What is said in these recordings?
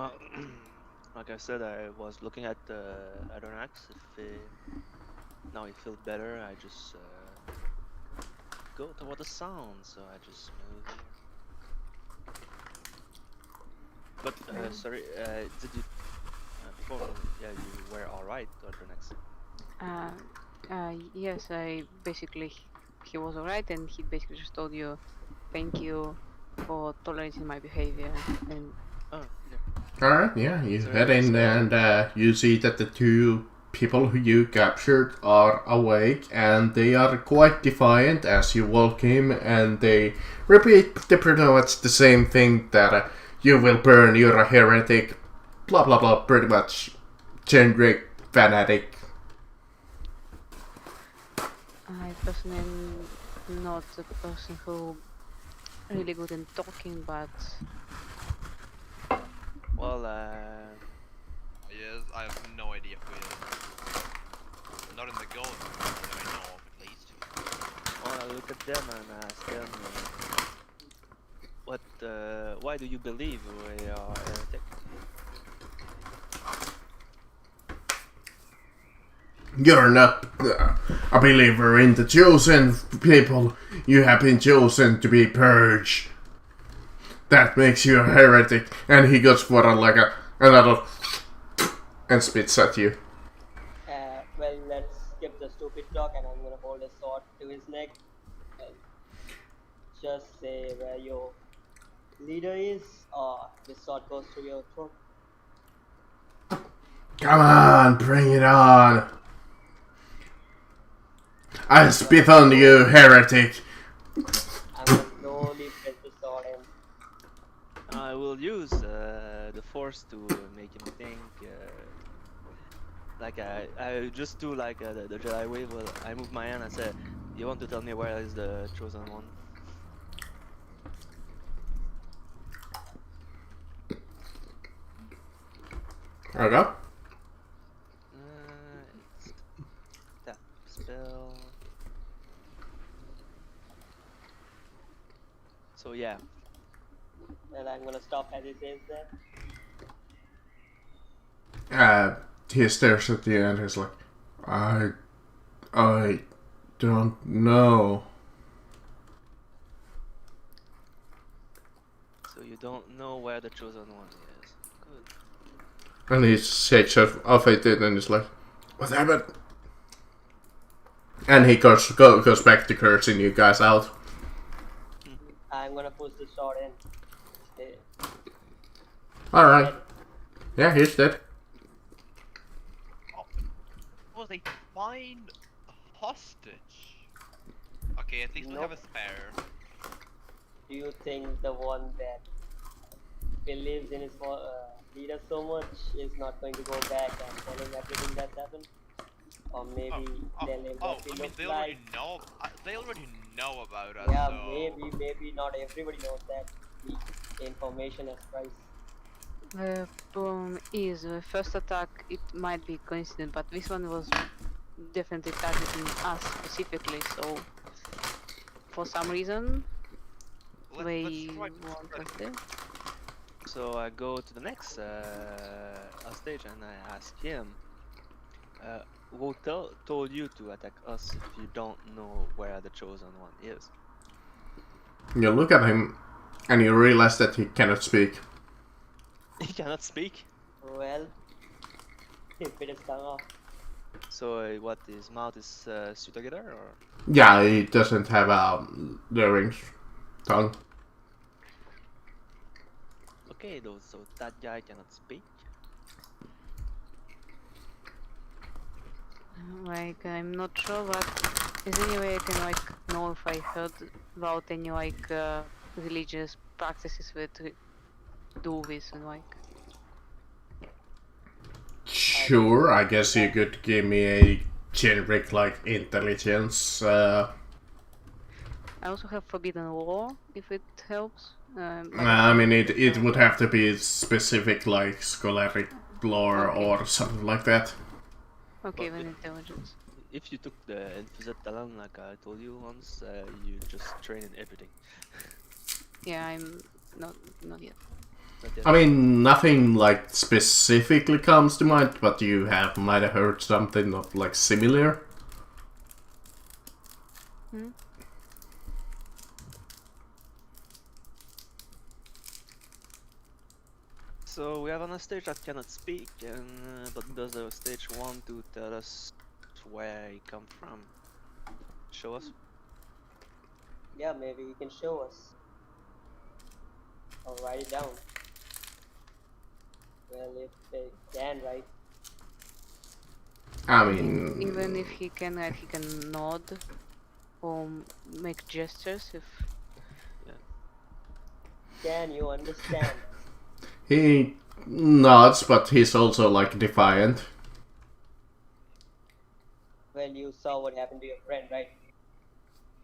Uh, like I said, I was looking at Adronax. If now he feels better, I just go toward the sound. So I just move here. But sorry, did you before? Yeah, you were all right, Adronax. Uh, yes, I basically he was alright, and he basically just told you, "Thank you for tolerating my behavior." And Oh, yeah. Alright, yeah, you head Sorry. in So and you see that the two people who you captured are awake and they are quite defiant as you walk in and they repeat pretty much the same thing that you will burn, you're a heretic, blah blah blah, pretty much generic fanatic. I personally am not a person who really good in talking, but well, Yes, I have no idea who it is. Not in the ghost world that I know of, at least. I look at them and ask them, what? Why do you believe we are heretic? You're not a believer in the chosen people. You have been chosen to be purged. That makes you a heretic. And he goes for like another and spits at you. Well, let's skip the stupid talk, and I'm gonna hold a sword to his neck and just say where your leader is, or this sword goes to your throat. Come on, bring it on. I spit on you, heretic. I'm gonna slowly press the sword and I will use the force to make him think. Like I just do like the Jedi wave. Well, I move my hand. I say, "You want to tell me where is the chosen one?" Okay. It's tap spell. So yeah, well, I'm gonna stop as he says that. He stares at you and he's like, I don't know. so you don't know where the chosen one is. Good. And he shakes off at it and is like, what happened? And he goes back to cursing you guys out. I'm gonna push the sword in. Stay. Alright. Yeah, he's dead. Oh, was a fine hostage. Okay, at least we Nope. have a spare. Do you think the one that believes in his leader so much is not going to go back and tell him everything that's happened? Or maybe tell him what he I mean, looks like? they already know about us, Yeah, so... maybe not everybody knows that. The information has price. the problem is the first attack. It might be coincident, but this one was definitely targeting us specifically. So for some reason, they let's try to want spread us there. So I go to the next stage and I ask him, who told you to attack us if you don't know where the chosen one is? You look at him and you realize that he cannot speak. He cannot speak. Well, he bit his tongue off. So what? His mouth is sewed together, or? Yeah, he doesn't have a larynx tongue. Okay, though. So that guy cannot speak. Like I'm not sure, but is there any way I can like know if I heard about any like religious practices that do this and like. Sure, I guess you could give me a generic like intelligence. I also have forbidden law if it helps. I mean, it would have to be specific like scholastic lore Okay. or something like that. Okay, But then intelligence. if you took the Infuzet Talon, like I told you once, you just train in everything. Yeah, I'm not yet. Not yet. I mean, nothing like specifically comes to mind, but you might have heard something of like similar. So we have on a stage that cannot speak, and but does the stage want to tell us where he come from? Show us. Yeah, maybe you can show us. Or write it down. Well, if they can, right? I mean, Even if he can nod or make gestures. If Can you understand? he nods, but he's also like defiant. Well, you saw what happened to your friend, right?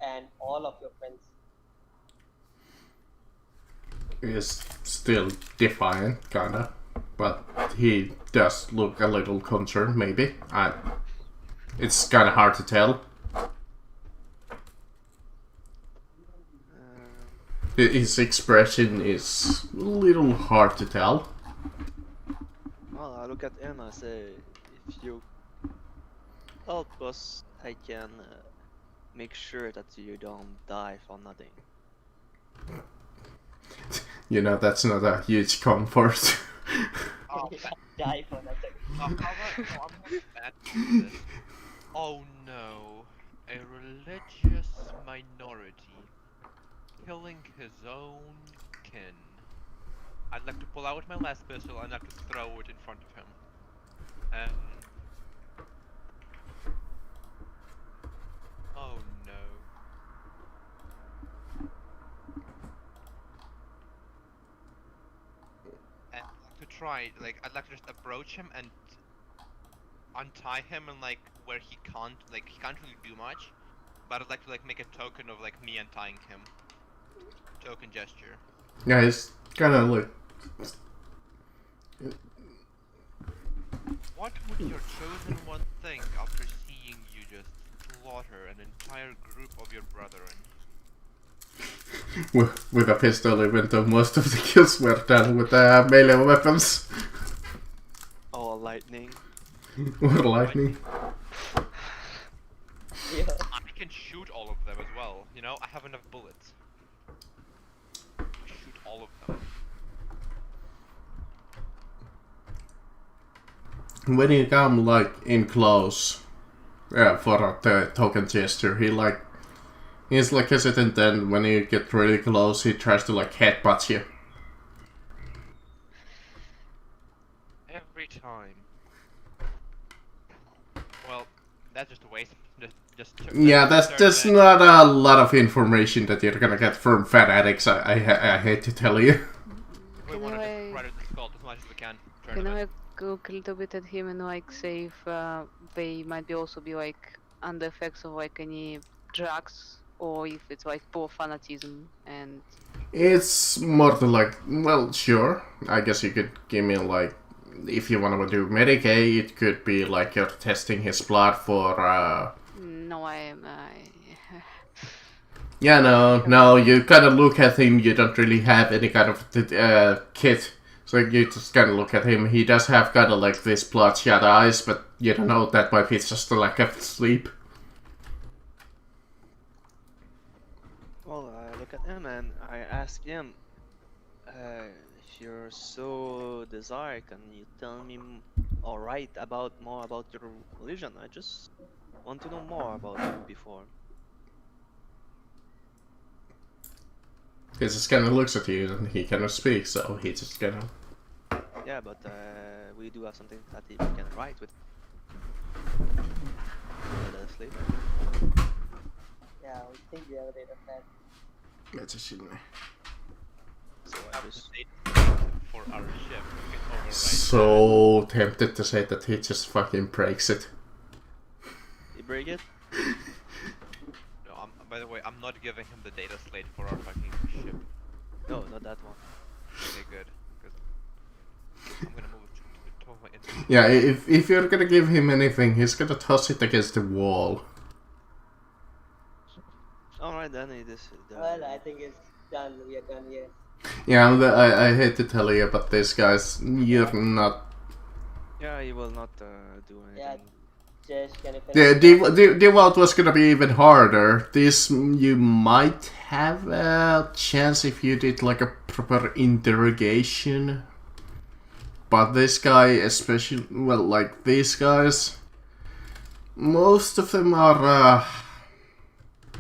And all of your friends. He's still defiant, kinda, but he does look a little concerned. Maybe it's kind of hard to tell. His expression is a little hard to tell. Well, I look at him. I say, if you help us, I can make sure that you don't die for nothing. You know, that's not a huge comfort. Oh, Die for nothing. I'm not bad at this. Oh no, a religious minority killing his own kin. I'd like to pull out my last pistol and I'd like to throw it in front of him. Oh no. And I'd like to try, like, I'd like to just approach him and untie him and like where he can't really do much, but I'd like to like make a token of like me untying him. Token gesture. Yeah, he's kind of like. What would your chosen one think after seeing you just slaughter an entire group of your brethren? With a pistol, even though most of the kills were done with melee weapons. Or lightning. Or lightning. Yeah. I can shoot all of them as well, you know? I have enough bullets. Shoot all of them. When you come like in close for the token gesture, he's like hesitant, and when you get really close, he tries to like headbutt you. Every time. Well, that's just a waste. Yeah, that's not a lot of information that you're gonna get from fanatics. I hate to tell you. We Can want to I- just ride the skull as much as we can. Turn can of I it. look a little bit at him and like say if they might be also be like under effects of like any drugs, or if it's like poor fanatism and It's more to like, well, sure. I guess you could give me like, if you want to do Medicaid, it could be like you're testing his blood for. no, I Yeah, no, you kind of look at him, you don't really have any kind of kit. So you just kind of look at him, he does have kind of like this bloodshot eyes, but you don't know, that might be just a lack of sleep. Well, I look at him and I ask him, if you're so desired, can you tell me more about your religion? I just want to know more about you before. He just kind of looks at you and he cannot speak, so he just kind of. Yeah, but we do have something that we can write with. Sleep. Yeah, we think we have a data set. That's a shit. So I Have just the data for our ship. We can override So tempted to say that he just fucking breaks it. you break it. that. No, by the way, I'm not giving him the data slate for our fucking ship. No, not that one. Okay, good. Because I'm gonna move it to the top of my inventory. Yeah, if you're gonna give him anything, he's gonna toss it against the wall. Alright then, it is. Well, I think it's done. We are done here. Yeah, I hate to tell you, but these guys, you're not. Yeah, he will not do Yeah, anything. Jesh, can you The finish? Devout was gonna be even harder. This you might have a chance if you did like a proper interrogation. But this guy, especially, well, like these guys, most of them are,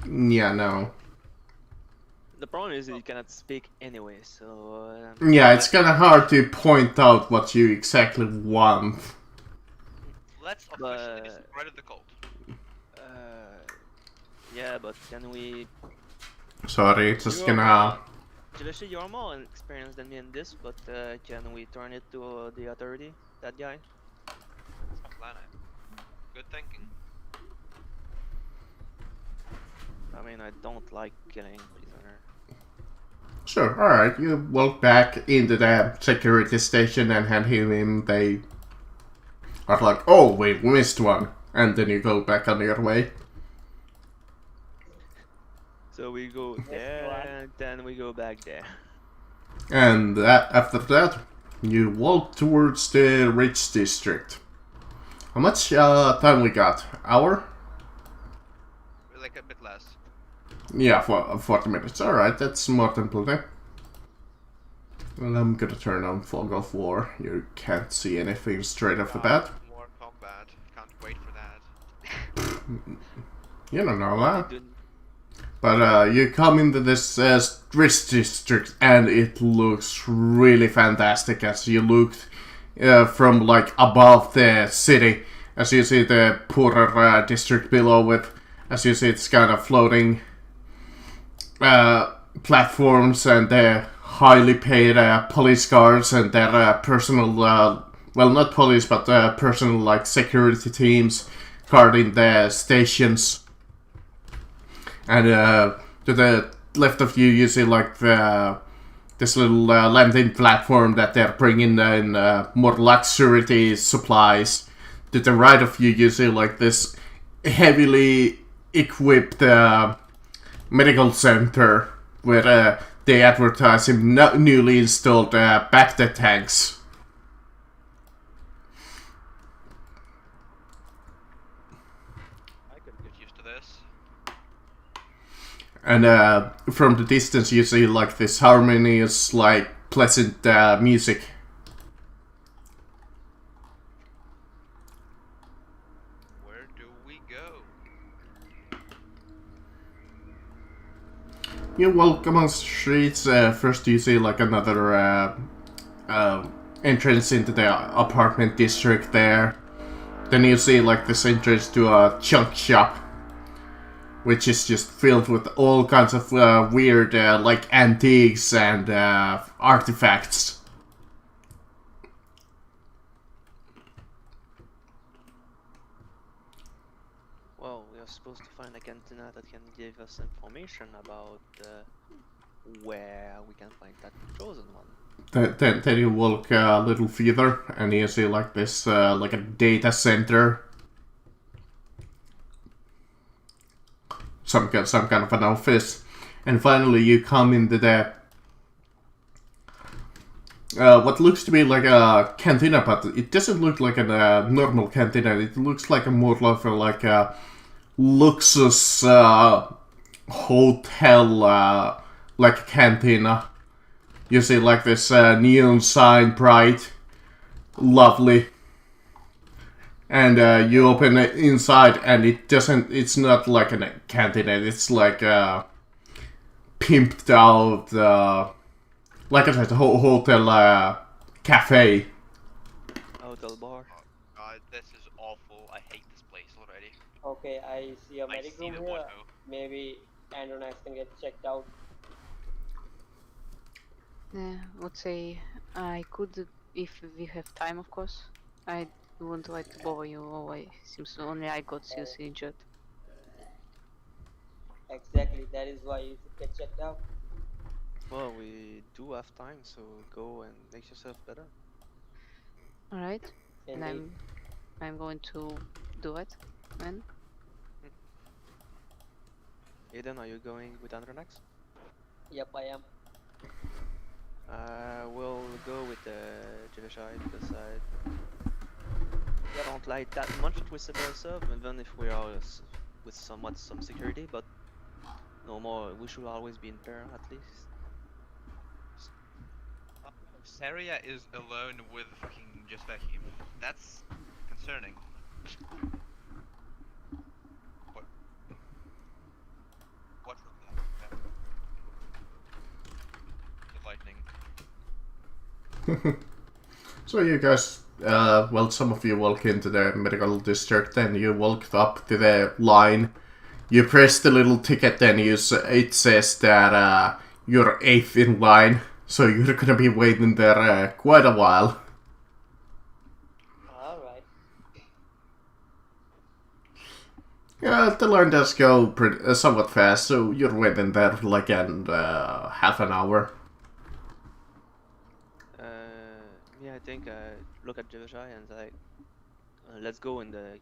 yeah, no. The problem is that you cannot speak anyway, so... Yeah, it's kinda hard to point out what you exactly want. Let's officially But- discredit the cult. Yeah, but can we... Sorry, it's just You're gonna... Jileshi, you're more experienced than me in this, but can we turn it to the authority? That guy? That's my plan. Good thinking. I mean, I don't like killing prisoner. Sure, alright, you walk back into the security station and hand him in. They are like, oh, we missed one. And then you go back on your way. So we go there, and then we go back there. And after that, you walk towards the Rich District. How much time we got? Hour? Like a bit less. Yeah, for 40 minutes. Alright, that's more than plenty. Well, I'm gonna turn on Fog of War. You can't see anything straight off the bat. More combat. Can't wait for that. You don't know that. Dude, But you come into this Rich District and it looks really fantastic as you look from like above the city. As you see the poorer district below it. As you see it's kind of floating platforms and highly paid police guards and their personal, well, not police, but personal like security teams guarding the stations. And to the left of you, you see like this little landing platform that they're bringing in more luxury supplies. To the right of you, you see like this heavily equipped medical center where they advertise in newly installed Bacta tanks. I could get used to this. And from the distance you see like this harmonious, like pleasant music. Where do we go? You walk among streets. First you see like another entrance into the apartment district there. Then you see like this entrance to a junk shop, which is just filled with all kinds of weird like antiques and artifacts. well, we are supposed to find a cantina that can give us information about where we can find that chosen one. Then you walk a little further and you see like this like a data center. Some kind of an office. And finally you come into the what looks to be like a cantina, but it doesn't look like a normal cantina. It looks like a more of a, like a luxus hotel like cantina. You see like this neon sign, bright, lovely. And you open it inside and it's not like a cantina, it's like a pimped out, like I said, hotel cafe. Hotel bar. God, this is awful. I hate this place already. Okay, I see a I medic see room the here. window. Maybe Andronax can get checked out. Would say I could, if we have time, of course. I wouldn't like to bother you. Seems only I got seriously injured. Exactly, that is why you should get checked out. Well, we do have time, so go and make yourself better. All right, and Indeed. I'm going to do it. Then Aiden, are you going with Andronax? Yep, I am. We'll go with Jivishai because I don't like that much with Severusov, even if we are with some security, but no more. We should always be in pair at least. Saria is alone with fucking Jespeki. That's concerning. What? What was that? The lightning. So you guys, well, some of you walk into the medical district, then you walk up to the line. You press the little ticket, then it says that you're 8th in line, so you're gonna be waiting there quite a while. Alright. Yeah, the line does go somewhat fast, so you're waiting there for like half an hour. Yeah, I think look at Jivishai and like, let's go in the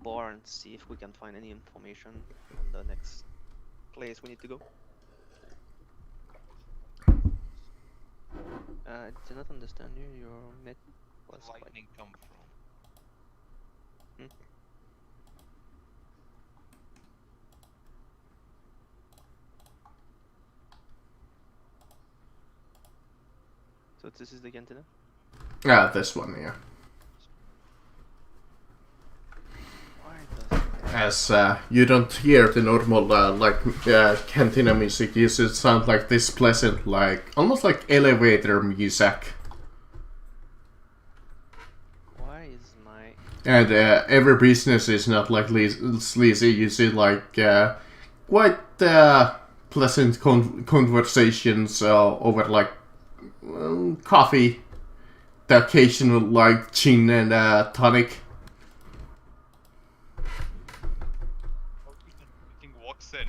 bar and see if we can find any information on the next place we need to go. I did not understand you. Your net was quite... Lightning come from? So this is the cantina? Yeah, this one, yeah. Why does As you don't hear the normal cantina music, it sounds like this pleasant, like almost like elevator music. Why is my... And every business is not like sleazy. You see like quite pleasant conversations over like coffee, the occasional like gin and tonic. King walks in,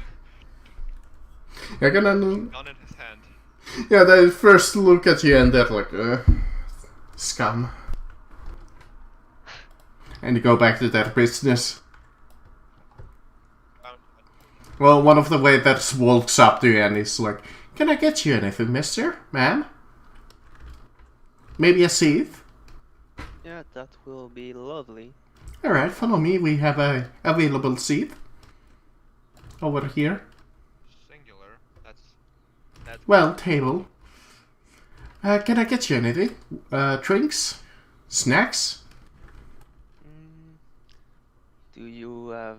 You're gonna, gun in his hand. yeah, they first look at you and they're like, scum. And you go back to their business. Well, one of the waiters walks up to you and is like, "Can I get you anything, mister? Ma'am? Maybe a sieve?" Yeah, that will be lovely. Alright, follow me. We have a available sieve. Over here. Singular. That's Well, table. Can I get you anything? Drinks? Snacks? Do you have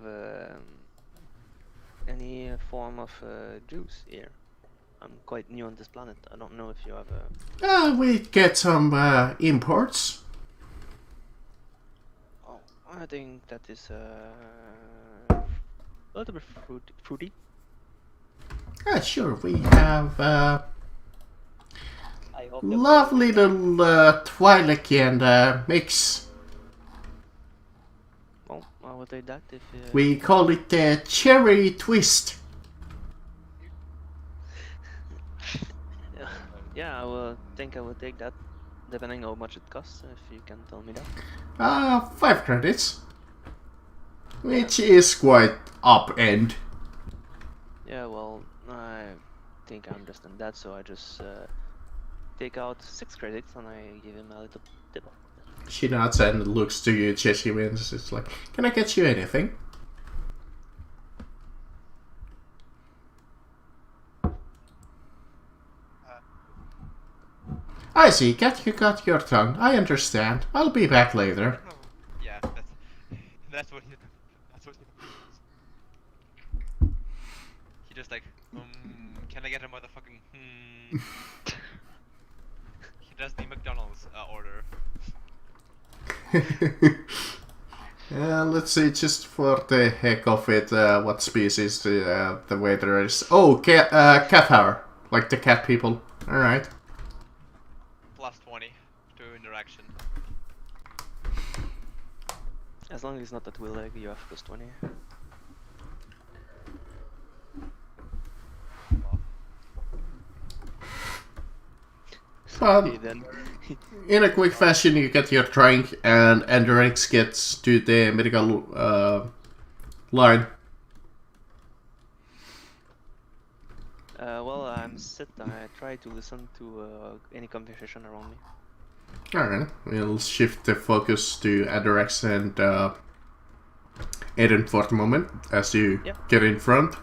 any form of juice here? I'm quite new on this planet. I don't know if you have We get some imports. Oh, I think that is a little bit fruity. Sure, we have I hope you're lovely little Twi'lek and mix. Well, I will take that if We call it the cherry twist. yeah, I will think I will take that, depending on how much it costs. If you can tell me that. 5 credits. Which is quite up-end. Yeah, well, I think I'm just in that, so I just take out 6 credits and I give him a little tip. She nods and looks to you, Jesse wins. It's like, "Can I get you anything?" I see, you got your tongue. I understand. I'll be back later. yeah. That's what he. He just like, can I get a motherfucking He does the McDonald's order. Let's see, just for the heck of it, what species the waiter is. Oh, Cathar, like the cat people. Alright. Plus 20 to interaction. As long as it's not that will leg, you have plus 20. Okay, then. In a quick fashion, you get your drink, and Andorix gets to the medical Well, I'm just sit. I try to listen to any conversation around me. Alright, we'll shift the focus to Adorax and Eden for the moment as you Yep. get in front.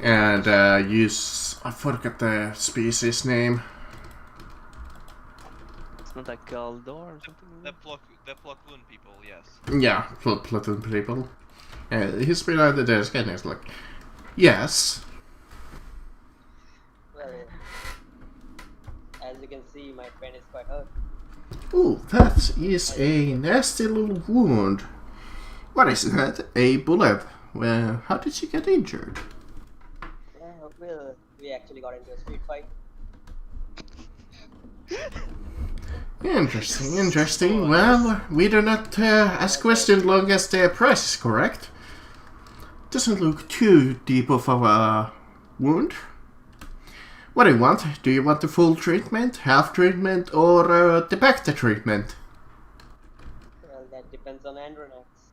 And use. I forgot the species name. It's not like Galdor or something. The Plockloon people, yes. Yeah, platoon people. He's behind the desk and he's like, yes. Well, as you can see, my friend is quite hurt. Ooh, that is a nasty little wound. What is that? A bullet? Well, how did you get injured? Yeah, well, we actually got into a street fight. Interesting, interesting. Well, we do not ask questions long as the price is correct. Doesn't look too deep of a wound. What do you want? Do you want the full treatment, half treatment, or the Bacta treatment? Well, that depends on Andronax.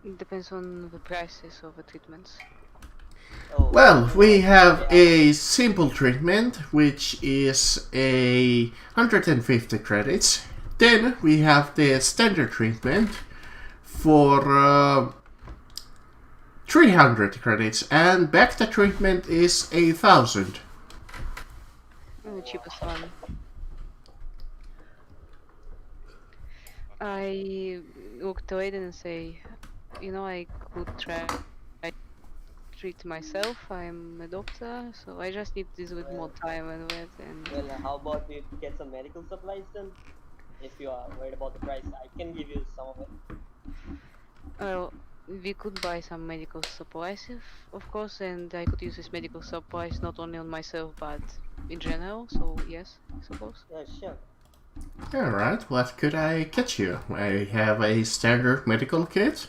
It depends on the prices of the treatments. Oh, Well, we have a simple treatment, which is a 150 credits. Then we have the standard treatment for 300 credits, and Bacta treatment is 1,000. The cheapest one. I look to Aiden and say, you know, I could try treat myself. I'm a doctor, so I just need this with more time and with and Well, how about we get some medical supplies then? If you are worried about the price, I can give you some of it. well, we could buy some medical supplies, of course, and I could use this medical supplies not only on myself but in general. So yes, I suppose. Yeah, sure. Alright, what could I get you? I have a standard medical kit.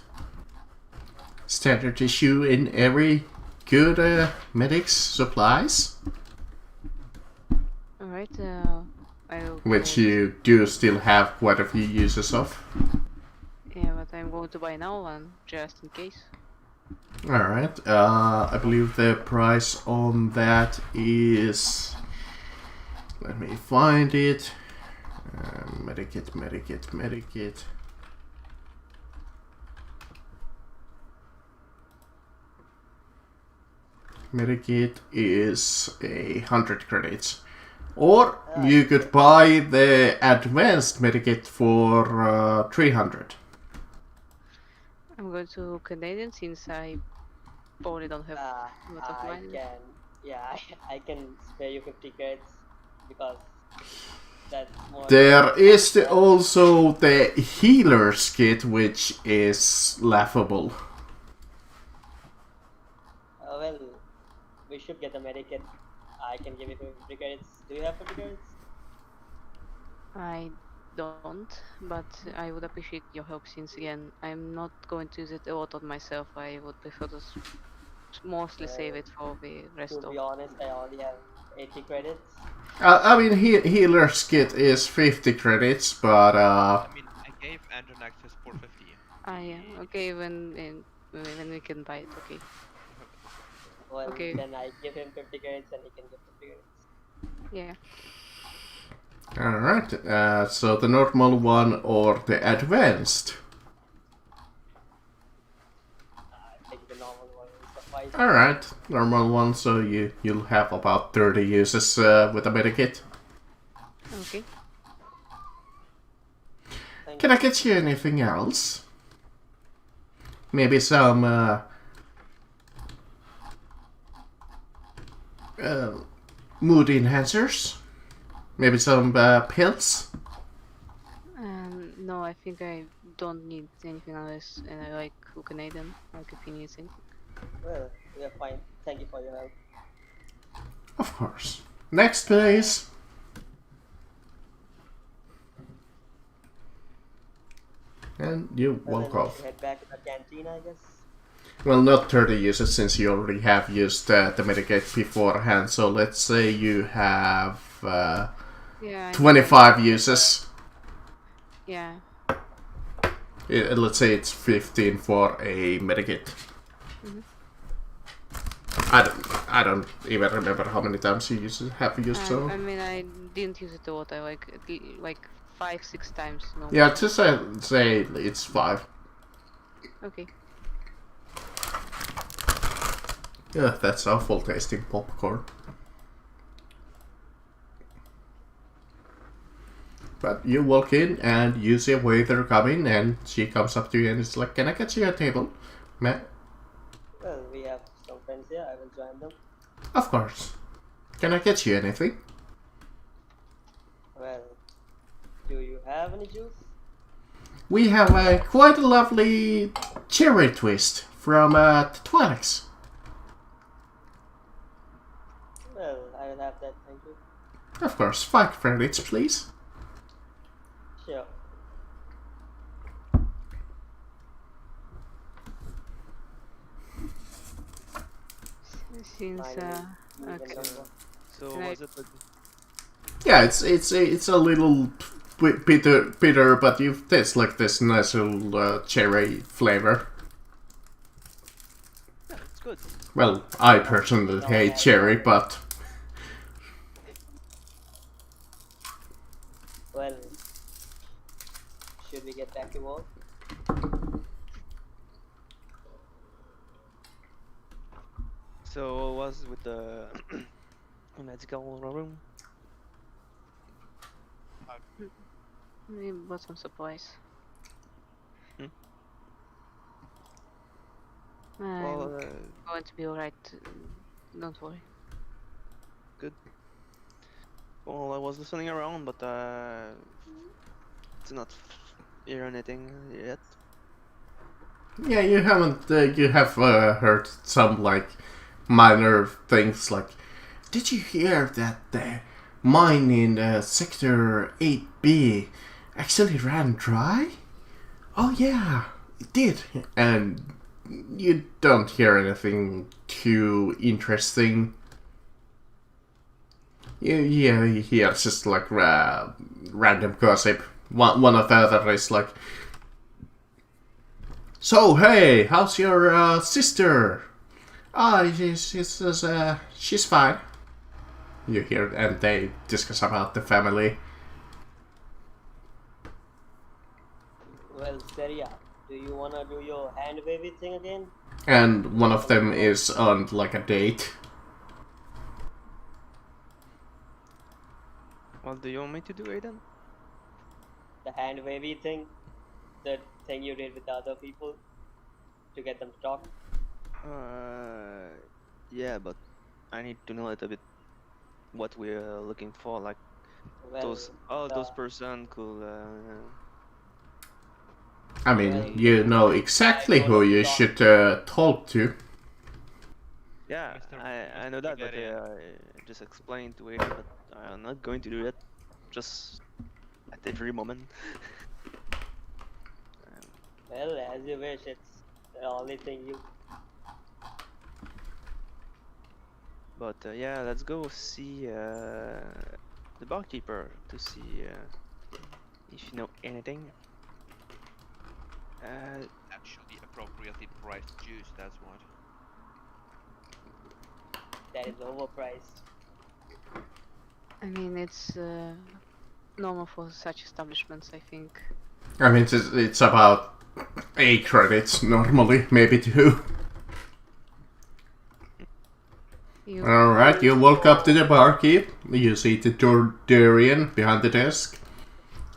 Standard issue in every good medic's supplies. All right. I'll Which go- you do still have quite a few uses of. Yeah, but I'm going to buy now one just in case. Alright, I believe the price on that is... Let me find it. Medikit. Medikit is 100 credits. Or you could buy the advanced Medikit for 300. I'm going to Canadian since I probably don't have a lot of I money. can, yeah, I can spare you 50 credits because that's more. There is also the healer's kit, which is laughable. Well, we should get the medikit. I can give you 50 credits. Do you have 50 credits? I don't, but I would appreciate your help since again I'm not going to use it a lot on myself. I would prefer to mostly save it for the rest To of. be honest, I only have 80 credits. I mean, healer's kit is 50 credits, but I mean, I gave Andronax his 450. Yeah, okay, when we can buy it, okay. Well, Okay. then I give him 50 credits and he can get 50 credits. Yeah. alright. So the normal one or the advanced? I think the normal one will suffice. Alright, normal one. So you'll have about 30 uses with a medikit. Okay. Thank Can I get you anything else? Maybe some mood enhancers? Maybe some pills? No, I think I don't need anything unless, and I like Canadian. Like if he needs anything. Well, we are fine. Thank you for your help. Of course. Next, please. And you Well, walk then we off. should head back to the canteen, I guess. Well, not 30 uses since you already have used the medikit beforehand. So let's say you have Yeah. I 25 uses. Yeah. Let's say it's 15 for a medikit. I don't even remember how many times you have used so. I mean, I didn't use it a lot. I like 5-6 times. No. Yeah, just say it's 5. Okay. Yeah, that's awful tasting popcorn. But you walk in and you see a waiter coming, and she comes up to you and is like, "Can I get you a table, ma'am?" Well, we have some friends here. I will join them. Of course. Can I get you anything? Well, do you have any juice? We have quite a lovely cherry twist from Twilight. Well, I will have that, thank you. Of course, 5 credits, please. Sure. Since Finally, you can okay. number. So Right. was it a, Yeah, it's a little bitter, but you taste like this nice little cherry flavor. yeah, it's good. Well, I personally hate cherry, but Well, should we get back to work? So what was with the medical room? We bought some supplies. Hmm? I'm Well, going to be alright. Don't worry. well, I was listening around, but it's not hear anything yet. yeah, you haven't. You have heard some like minor things like, did you hear that the mine in sector 8B actually ran dry? Oh yeah, it did. And you don't hear anything too interesting. Yeah, you hear just like random gossip. One of the other is like, so hey, how's your sister? She's fine. You hear, and they discuss about the family. Well, Seria, do you wanna do your hand wavy thing again? And one of them is on like a date. What do you want me to do, Aiden? The hand wavy thing? The thing you did with the other people? To get them to talk? Yeah, but I need to know a little bit what we're looking for. Like Well, those person could. I mean, you know exactly who you should talk to. Yeah, Mr. I know that, but Spaghetti. I just explained to Aiden that I'm not going to do that. Just at every moment. well, as you wish, it's the only thing you... But yeah, let's go see the barkeeper to see if you know anything. Actually, appropriately priced juice, that's what. That is overpriced. I mean, it's normal for such establishments, I think. I mean, it's about 8 credits normally, maybe 2. You Alright, you walk up to the barkeep. You see the Durian behind the desk.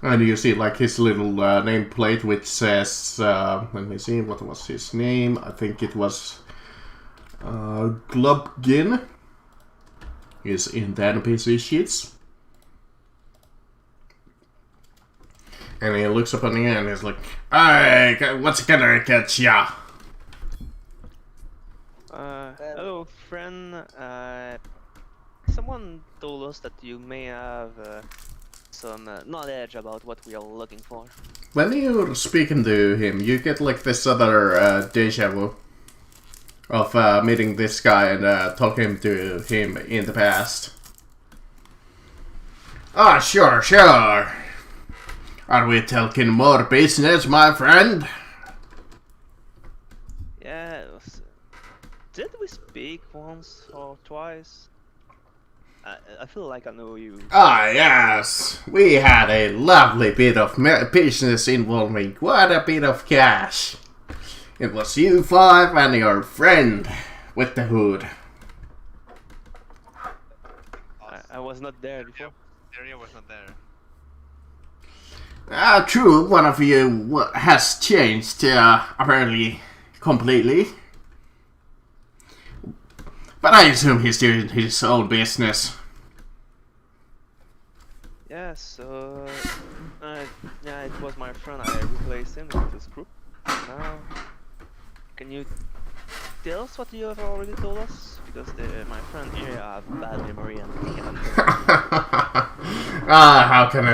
And you see like his little nameplate which says, let me see, what was his name? I think it was Glubgin. Is in the NPC sheets. And he looks up on you and he's like, "Hey, what's gonna get ya?" Hello, friend. Someone told us that you may have some knowledge about what we are looking for. When you're speaking to him, you get like this other deja vu of meeting this guy and talking to him in the past. Ah, sure. Are we talking more business, my friend? Yes. Did we speak speak once or twice? I feel like I know you. Ah, yes. We had a lovely bit of business involving quite a bit of cash. It was you five and your friend with the hood. I was not there before. Area was not there. True, one of you has changed, apparently, completely. But I assume he's doing his own business. Yeah, so yeah, it was my friend. I replaced him with this group. Now, can you tell us what you have already told us? Because my friend here have bad memory and cannot. How can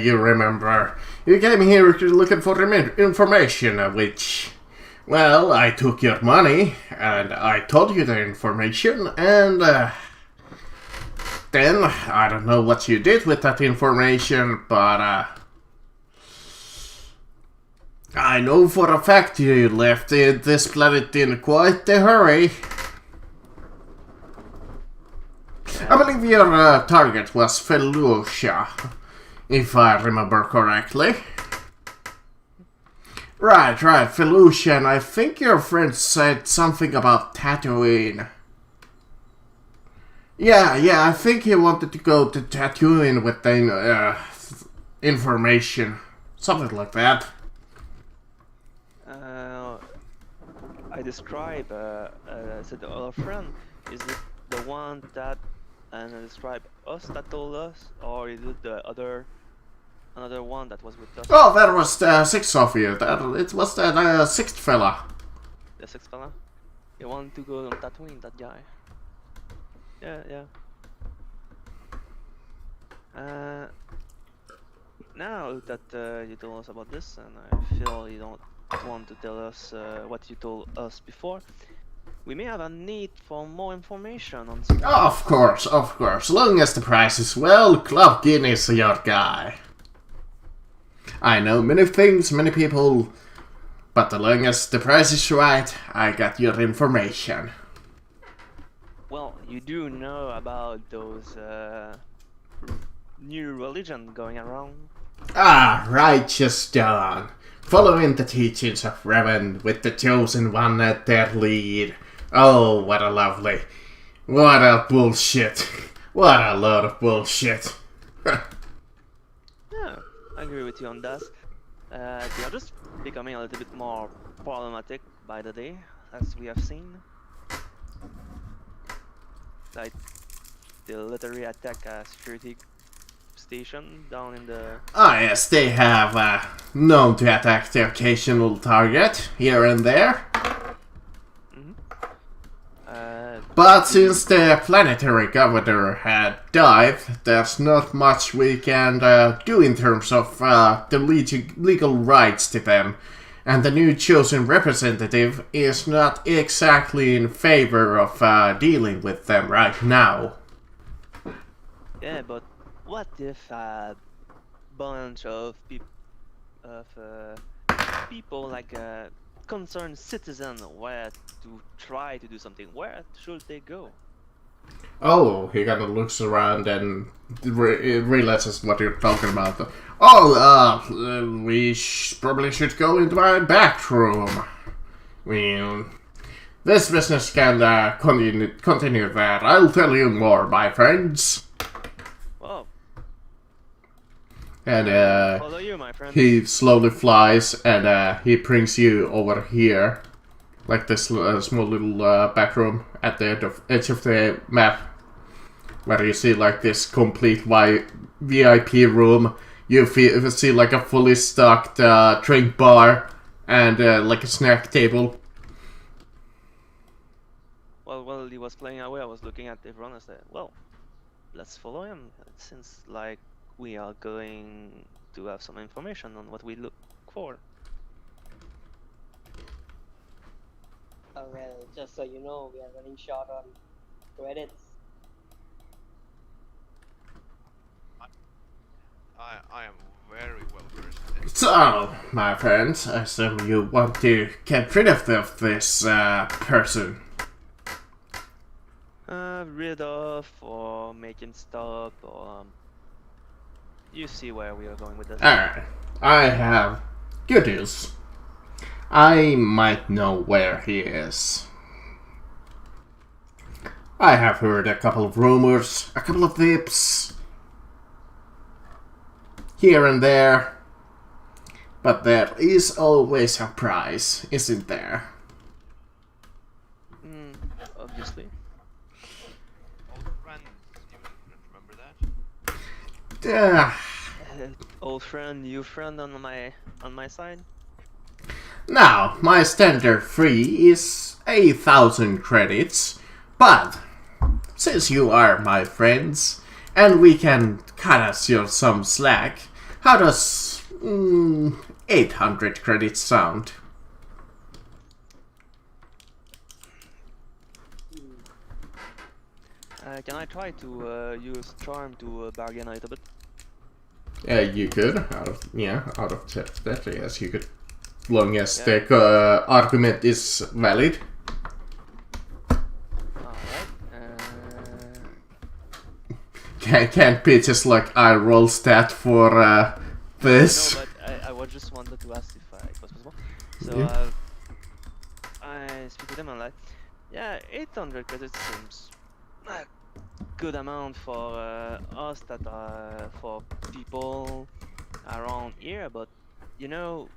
you remember? You came here looking for information, which, well, I took your money and I told you the information, and then I don't know what you did with that information, but I know for a fact you left this planet in quite a hurry. I believe your target was Felucia, if I remember correctly. Right, Felucia, and I think your friend said something about Tatooine. Yeah, I think he wanted to go to Tatooine with the information. Something like that. I describe, said the other friend, is it the one that describe us that told us, or is it the another one that was with us? Oh, there was 6 of you. It was the 6th fella. The 6th fella? You want to go on Tatooine, that guy? Yeah. Now that you told us about this, and I feel you don't want to tell us what you told us before, we may have a need for more information on something. Of course. Long as the price is well, Club Guinness is your guy. I know many things, many people, but as long as the price is right, I got your information. Well, you do know about those new religion going around? Righteous Dawn. Following the teachings of Revan with the Chosen One at their lead. Oh, what a lovely... What a bullshit. What a load of bullshit. Yeah, I agree with you on that. They are just becoming a little bit more problematic by the day, as we have seen. Like, they'll literally attack a security station down in the... Yes, they have known to attack the occasional target here and there. But since the planetary governor had died, there's not much we can do in terms of the legal rights to them. And the new chosen representative is not exactly in favor of dealing with them right now. Yeah, but what if a bunch of people like concerned citizens were to try to do something? Where should they go? Oh, he kind of looks around and realizes what you're talking about. Oh, we probably should go into my back room. This business can continue there. I'll tell you more, my friends. Well, And follow you, my friend. he slowly flies and he brings you over here. Like this small little back room at the edge of the map. Where you see like this complete VIP room. You see like a fully stocked drink bar and like a snack table. Well, while he was playing away, I was looking at everyone and said, well, let's follow him. It seems like we are going to have some information on what we look for. Well, just so you know, we are running short on credits. I am very well versed in it. So, my friends, I assume you want to get rid of this person. Rid of or making stop or you see where we are going with this. Alright, I have good news. I might know where he is. I have heard a couple of rumors, a couple of tips, here and there, but there is always a price, isn't there? Obviously. Old friends, you remember that? Old friend, new friend on my side. Now, my standard fee is 8,000 credits, but since you are my friends and we can cut us some slack, how does 800 credits sound? Can I try to use charm to bargain a little bit? You could, out of that, yes, you could, long as the argument is valid. Can't be just like I roll stat for this. No, but I just wanted to ask if it was possible. So Yeah. I speak to them and like, yeah, 800 credits seems a good amount for us that are for people around here, but you know,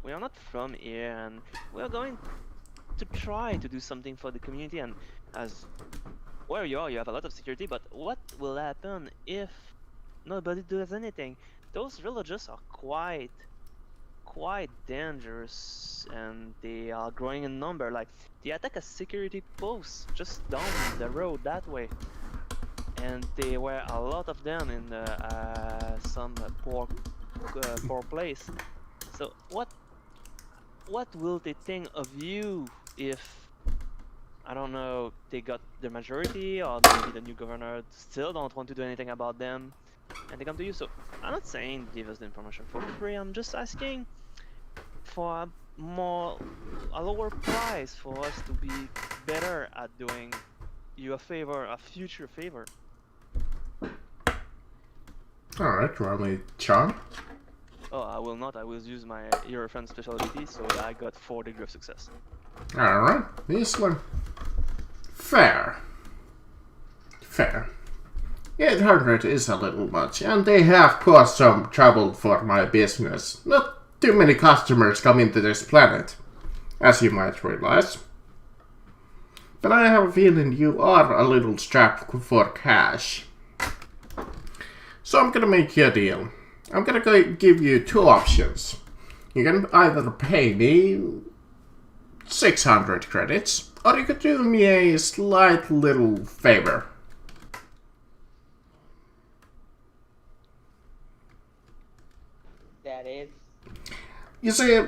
we are not from here and we are going to try to do something for the community. And as where you are, you have a lot of security, but what will happen if nobody does anything? Those villagers are quite dangerous and they are growing in number. Like, they attack a security post just down the road that way, and there were a lot of them in some poor place. So what will they think of you if, I don't know, they got the majority, or maybe the new governor still don't want to do anything about them, and they come to you? So I'm not saying give us the information for free, I'm just asking for a lower price for us to be better at doing you a favor, a future favor. Alright, roll me charm. Oh, I will not, I will use my Eurofriend special ability, so I got 4 degrees of success. Alright, this one. Fair. 800 is a little much, and they have caused some trouble for my business. Not too many customers come into this planet, as you might realize. But I have a feeling you are a little strapped for cash. So I'm gonna make you a deal. I'm gonna give you 2 options. You can either pay me 600 credits, or you could do me a slight little favor. That is. You see,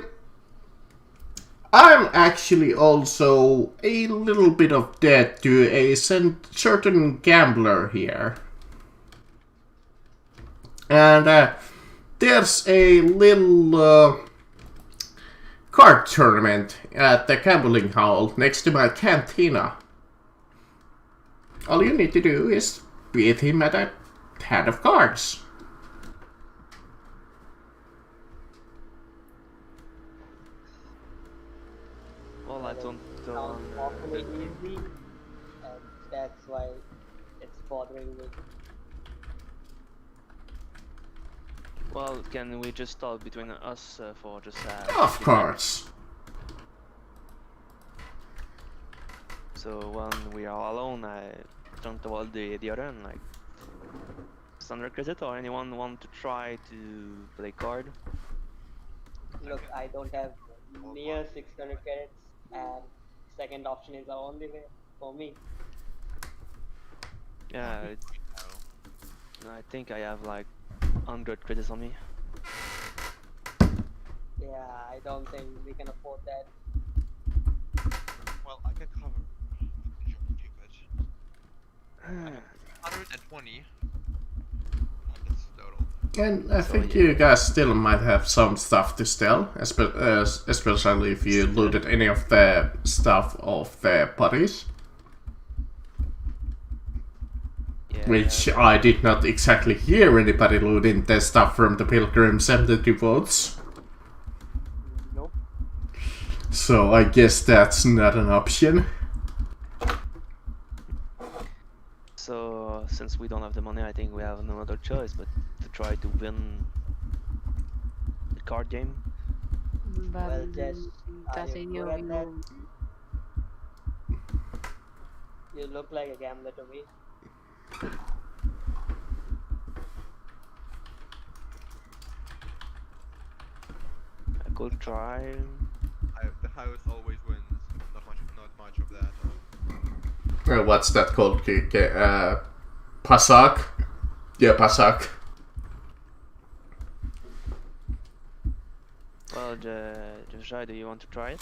I'm actually also a little bit of debt to a certain gambler here. And there's a little card tournament at the gambling hall next to my cantina. All you need to do is beat him at a hand of cards. Well, I don't Sounds awfully easy, and that's why it's bothering me. Well, can we just talk between us for just Of course. So when we are alone, I turn toward the other and like, standard credit, or anyone want to try to play card? Look, I don't have near 600 credits, and second option is the only way for me. Yeah, I think I have like 100 credits on me. Yeah, I don't think we can afford that. Well, I can cover the stupid. 120. That's total. And I So, think yeah. you guys still might have some stuff to steal, especially if you looted any of the stuff of the parties. Yeah. Which I did not exactly hear anybody looting their stuff from the Pilgrim's empty votes. Nope. So I guess that's not an option. So since we don't have the money, I think we have no other choice but to try to win the card game. But Well, Jess, are doesn't you you, good at that? you You look like a gambler to me. I could try. The house always wins. Not much of that. What's that called? Pasak? Yeah, Pasak. Well, Jai, do you want to try it?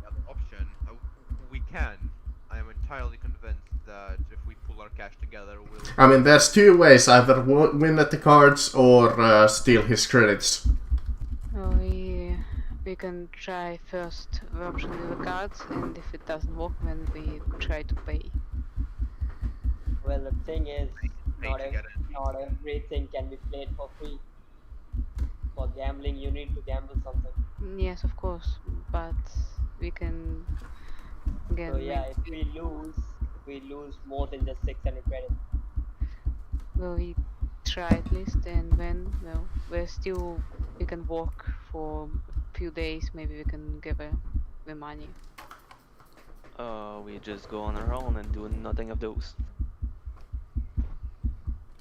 The other option, we can. I am entirely convinced that if we pull our cash together, we'll. I mean, there's two ways: either win at the cards or steal his credits. oh, we can try first the option with the cards, and if it doesn't work, then we try to pay. Well, the thing is, Pay not, to get in. not everything can be played for free. For gambling, you need to gamble something. Yes, of course, but we can get. So yeah, if we lose more than just 600 credits. Well, we try at least, and then well, we can work for a few days. Maybe we can give the money. We just go on our own and do nothing of those.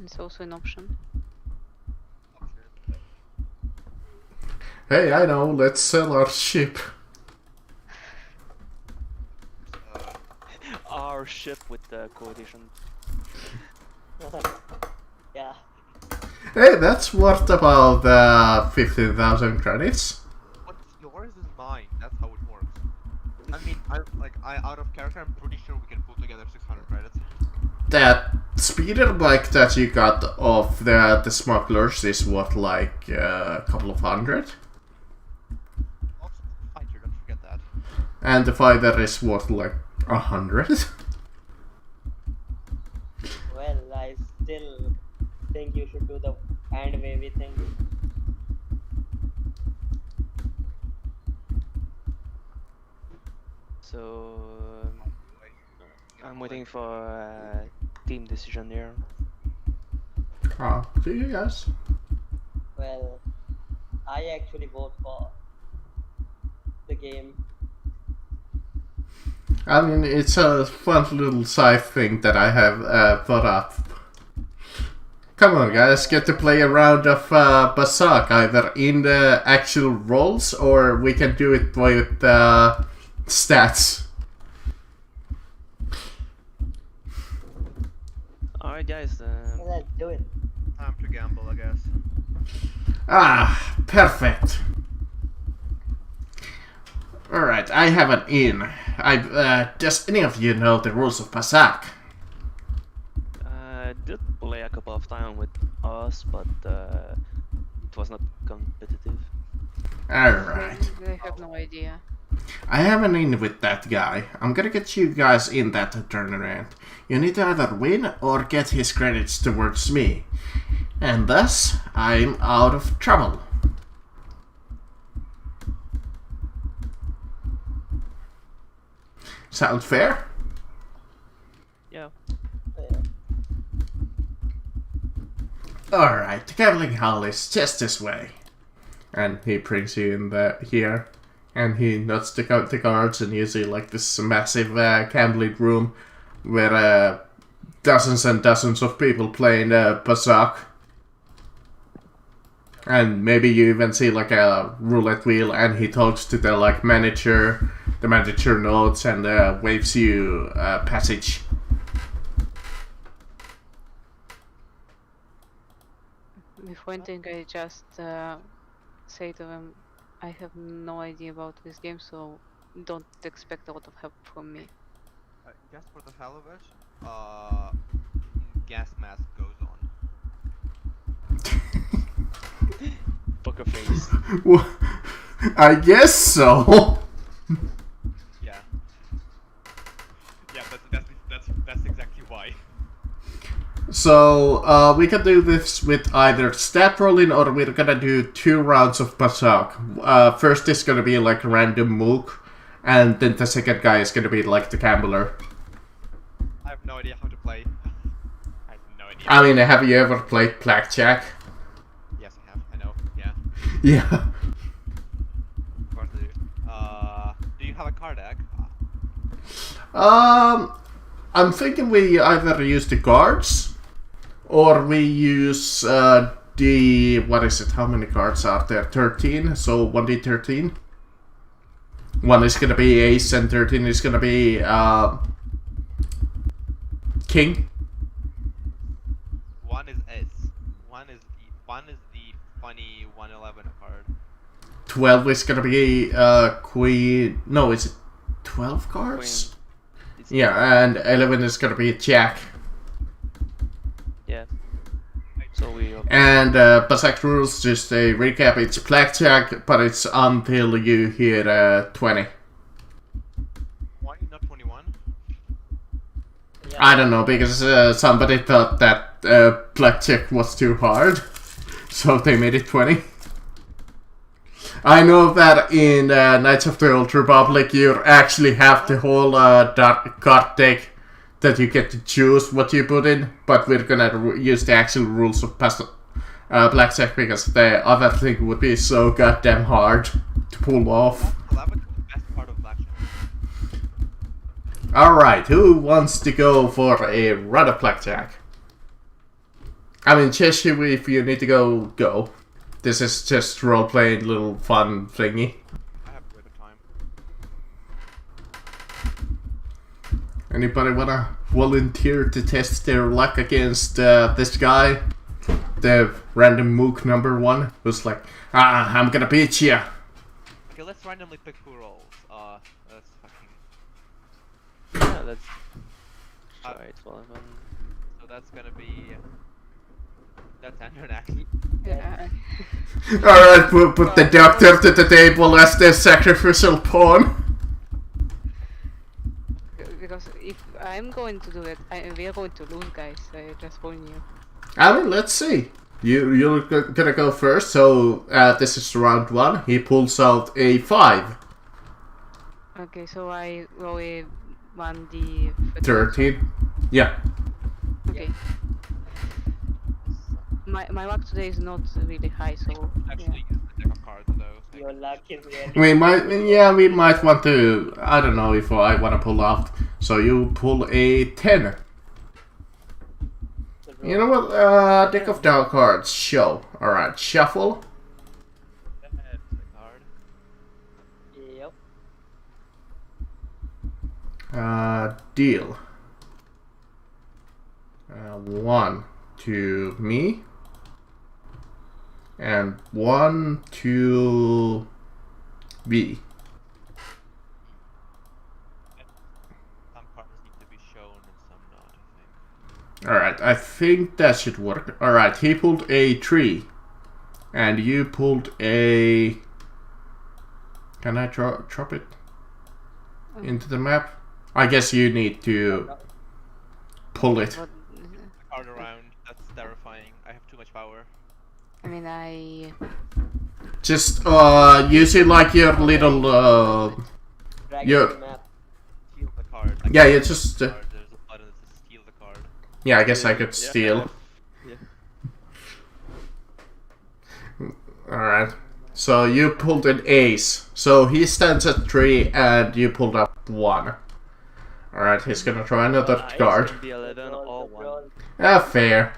It's also an option. Hey, I know, let's sell our ship. Our ship with the quotation. Yeah. Hey, that's worth about 15,000 credits. What's yours is mine. That's how it works. I mean, I out of character, I'm pretty sure we can pull together 600 credits. That speeder bike that you got off the smugglers is worth like a couple of hundred. Also, fighter, don't forget that. And the fighter is worth like 100. Well, I still think you should do the hand wavy thing. So I'm waiting for a team decision here. Ah, see you guys. Well, I actually vote for the game. I mean, it's a fun little side thing that I have thought up. Come on, guys, get to play a round of Basak, either in the actual roles or we can do it with stats. Alright, guys. Let's do it. Time to gamble, I guess. Ah, perfect. Alright, I have an in. Does any of you know the rules of Basak? I did play a couple of times with us, but it was not competitive. Alright. I have no idea. I have an in with that guy. I'm gonna get you guys in that tournament. You need to either win or get his credits towards me. And thus, I'm out of trouble. Sound fair? Yeah. Yeah. Alright, the gambling hall is just this way. And he brings you in here. And he nods the cards, and you see like this massive gambling room where dozens and dozens of people playing Basak. And maybe you even see like a roulette wheel, and he talks to the like manager. The manager nods and waves you passage. Before entering, I just say to them, I have no idea about this game, so don't expect a lot of help from me. Just for the hell of it, gas mask goes on. Poker face. Well, I guess so. Yeah. So we can do this with either stat rolling or we're gonna do 2 rounds of Basak. First is gonna be like a random mook, and then the second guy is gonna be like the gambler. I have no idea how to play. I have no idea. I mean, have you ever played blackjack? Yes, I have. I know. Yeah. Yeah. Of course I do. Do you have a card deck? I'm thinking we either use the cards or we use the, what is it? How many cards are there? 13. So 1d13. One is gonna be ace and 13 is gonna be king. One is S. One is the funny 111 card. 12 is gonna be queen. No, is it 12 cards? Queen. It's Yeah, and 11 is gonna be jack. Yeah. So we. And Basak rules, just a recap, it's blackjack, but it's until you hit 20. Why not 21? I don't know, because somebody thought that blackjack was too hard, so they made it 20. I know that in Knights of the Old Republic you actually have the whole card deck that you get to choose what you put in, but we're gonna use the actual rules of blackjack because the other thing would be so goddamn hard to pull off. 11 is the best part of blackjack. Alright, who wants to go for a run of blackjack? I mean, Cheshire, if you need to go, go. This is just role-playing little fun thingy. I have a bit of time. Anybody wanna volunteer to test their luck against this guy? The random mook number 1, who's like, I'm gonna beat ya. Okay, let's randomly pick who rolls. Let's fucking. Yeah, let's try it. Well, So that's gonna be. That's Andronax. Yeah. Alright, we'll put the doctor to the table as the sacrificial pawn. Because if I'm going to do it, we are going to lose, guys. I just warn you. I mean, let's see. You're gonna go first, so this is round 1. He pulls out a 5. Okay, so I roll a 1d. 13. Yeah. Okay. My luck today is not really high, so yeah. Actually, use the deck of cards though. So Your luck is really. We might want to. I don't know if I want to pull off. So you pull a 10. You know what? Deck of dark cards. Show. All right. Shuffle. that's the card. Yep. Deal. 1 to me. And 1 to B. Some cards need to be shown and some not, I think. Alright, I think that should work. Alright, he pulled a 3. And you pulled a... Can I drop it into the map? I guess you need to pull it. But, The card around, that's terrifying. I have too much power. I mean, I Just use it like your little... Drag Yeah. it to the map. Steal the card. I Yeah, can't you steal just, the card, there's a button that says steal the card. Yeah, I guess I Yeah, could yeah. steal. Yeah. Alright. So you pulled an ace. So he stands at 3 and you pulled up 1. Alright, he's gonna try another Ace card. can be 11 or 1. Fair.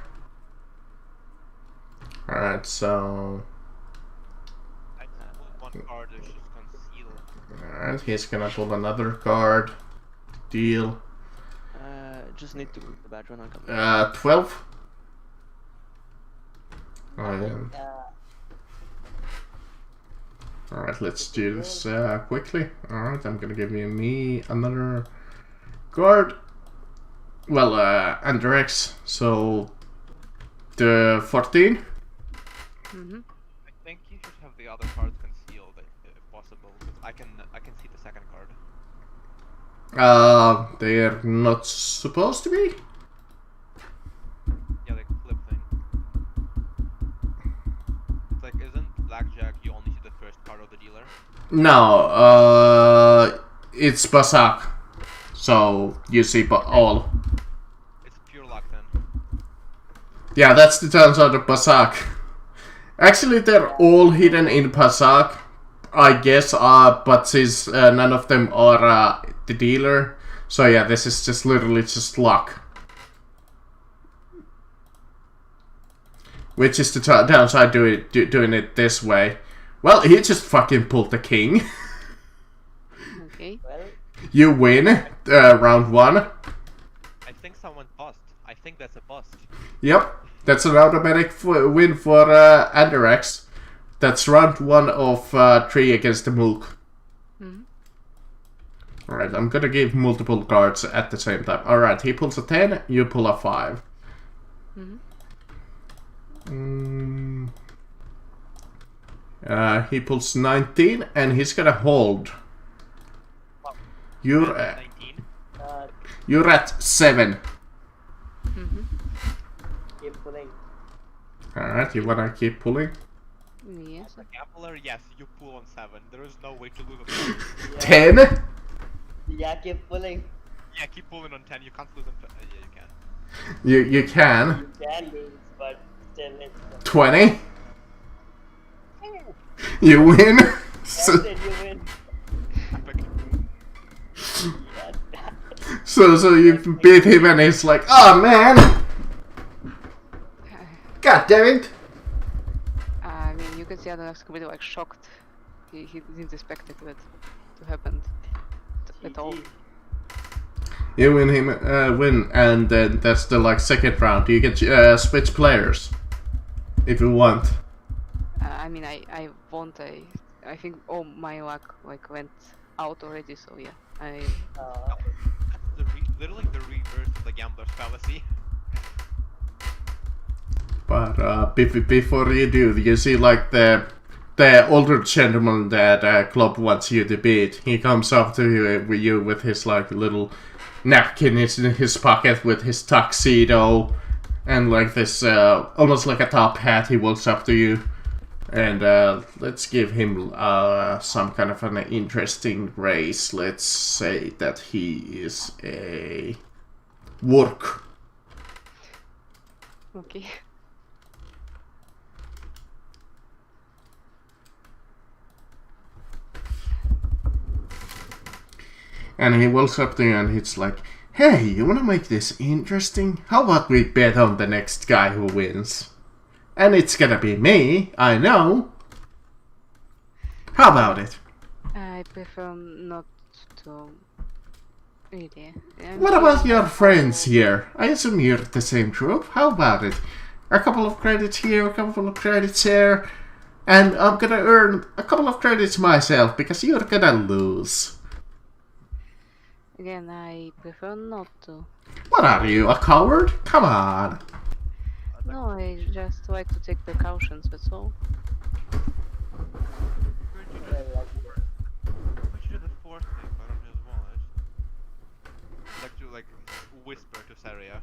Alright, so... I just pulled one card which is concealed. Alright, he's gonna pull another card. Deal. Just need to move the badge when I come. 12. Oh, yeah. Alright, let's do this quickly. Alright, I'm gonna give me another card. Well, Andrex, so the 14. Mm-hmm. I think you should have the other cards concealed if possible, because I can see the second card. They're not supposed to be? blackjack, you only see the first card of the dealer. No, it's Basak. So you see all. It's pure luck then. Yeah, that's the turns of the Basak. Actually, they're all hidden in Basak, I guess, but since none of them are the dealer, so yeah, this is just literally just luck. Which is the downside doing it this way. Well, he just fucking pulled the king. Okay. Well, You win round 1. I think someone bust. I think that's a bust. Yep, that's an automatic win for Anderex. That's round 1 of 3 against the Mook. Mhm. Alright, I'm gonna give multiple cards at the same time. Alright, he pulls a 10, you pull a 5. Mhm. He pulls 19 and he's gonna hold. Wow. You're 19. you're at 7. Mhm. keep pulling. Alright, you wanna keep pulling? Yes. As a gambler, yes, you pull on 7. There is no way to lose on 7. 10? Yeah, keep pulling. Yeah, keep pulling on 10. You can't lose on 10. Yeah, you can. You can. You can lose, but still it's 20? You win? So, then you win. Epic. Yeah. so you beat him and he's like, oh man! God damn it! I mean, you can see Alex completely like shocked. He didn't expect it to happen at all. GG. You win, and then that's the like second round. You can switch players if you want. I mean, I won't. I think all my luck like went out already. So yeah, Uh, That's literally the reverse of the gambler's fallacy. But before you do, you see like the older gentleman that club wants you to beat. He comes up to you with his like little napkin in his pocket with his tuxedo and like this almost like a top hat. He walks up to you and let's give him some kind of an interesting race. Let's say that he is a work. okay. And he walks up to you and he's like, hey, you wanna make this interesting? How about we bet on the next guy who wins? And it's gonna be me, I know. How about it? I prefer not to. Really. What about your friends here? I assume you're the same troop. How about it? A couple of credits here, a couple of credits there. And I'm gonna earn a couple of credits myself because you're gonna lose. Again, I prefer not to. What are you, a coward? Come on. No, I just like to take precautions. That's all. We should do the fourth thing, but I don't his wallet. I'd like to like whisper to Saria.